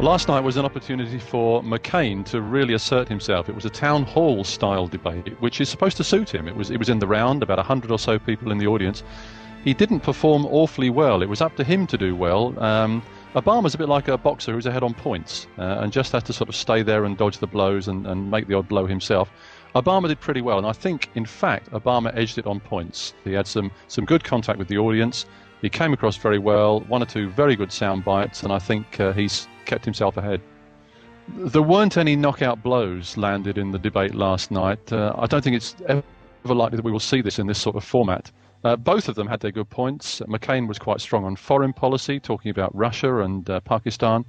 Last night was an opportunity for McCain to really assert himself. It was a town hall style debate, which is supposed to suit him. It was in the round, about 100 or so people in the audience. He didn't perform awfully well. It was up to him to do well. Obama's a bit like a boxer who's ahead on points and just has to sort of stay there and dodge the blows and make the odd blow himself. Obama did pretty well, and I think, in fact, Obama edged it on points. He had some good contact with the audience. He came across very well, one or two very good sound bites, and I think he's kept himself ahead. There weren't any knockout blows landed in the debate last night. I don't think it's ever likely that we will see this in this sort of format. Both of them had their good points. McCain was quite strong on foreign policy, talking about Russia and Pakistan,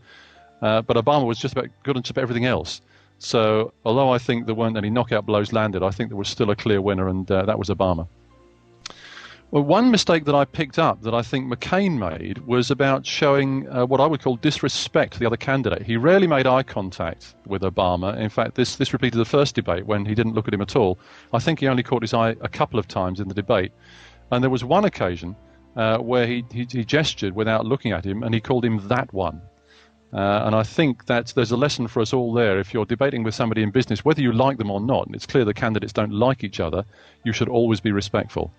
but Obama was just about good on just about everything else. So although I think there weren't any knockout blows landed, I think there was still a clear winner, and that was Obama. Well, one mistake that I picked up that I think McCain made was about showing what I would call disrespect to the other candidate. He rarely made eye contact with Obama. In fact, this repeated the first debate when he didn't look at him at all. I think he only caught his eye a couple of times in the debate. And there was one occasion where he gestured without looking at him, and he called him that one. And I think that there's a lesson for us all there. If you're debating with somebody in business, whether you like them or not, and it's clear the candidates don't like each other, you should always be respectful.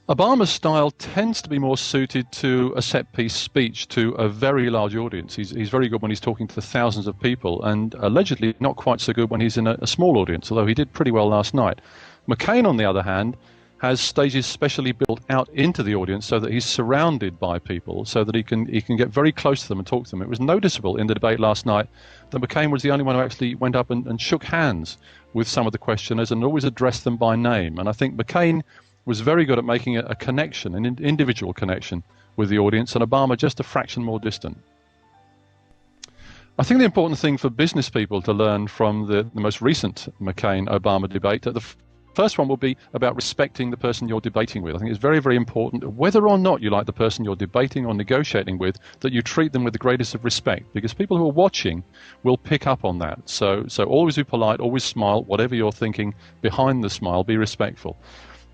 Obama's style tends to be more suited to a set-piece speech to a very large audience. He's very good when he's talking to thousands of people, and allegedly not quite so good when he's in a small audience, although he did pretty well last night. McCain, on the other hand, has stages specially built out into the audience so that he's surrounded by people, so that he can get very close to them and talk to them. It was noticeable in the debate last night that McCain was the only one who actually went up and shook hands with some of the questioners and always addressed them by name. And I think McCain was very good at making a connection, an individual connection with the audience, and Obama just a fraction more distant. I think the important thing for business people to learn from the most recent McCain-Obama debate, the first one will be about respecting the person you're debating with. I think it's very, very important, whether or not you like the person you're debating or negotiating with, that you treat them with the greatest of respect, because people who are watching will pick up on that. So always be polite, always smile, whatever you're thinking behind the smile, be respectful.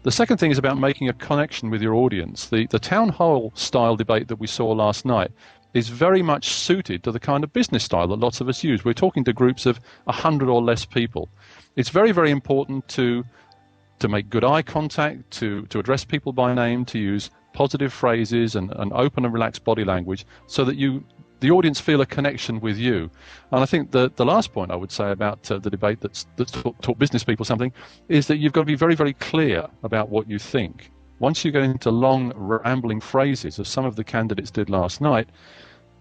The second thing is about making a connection with your audience. The town hall style debate that we saw last night is very much suited to the kind of business style that lots of us use. We're talking to groups of 100 or less people. It's very, very important to make good eye contact, to address people by name, to use positive phrases and open and relaxed body language so that the audience feel a connection with you. And I think the last point I would say about the debate that's taught business people something is that you've got to be very, very clear about what you think. Once you go into long, rambling phrases, as some of the candidates did last night,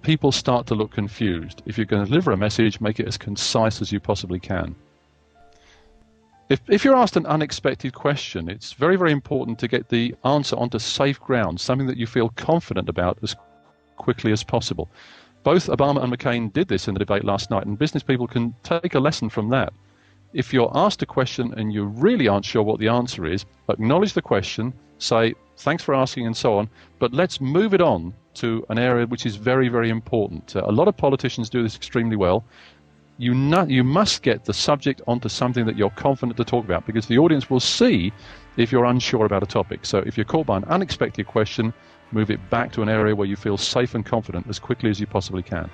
people start to look confused. If you're going to deliver a message, make it as concise as you possibly can. If you're asked an unexpected question, it's very, very important to get the answer onto safe ground, something that you feel confident about as quickly as possible. Both Obama and McCain did this in the debate last night, and business people can take a lesson from that. If you're asked a question and you really aren't sure what the answer is, acknowledge the question, say, thanks for asking and so on, but let's move it on to an area which is very, very important. A lot of politicians do this extremely well. You must get the subject onto something that you're confident to talk about, because the audience will see if you're unsure about a topic. So if you're caught by an unexpected question, move it back to an area where you feel safe and confident as quickly as you possibly can.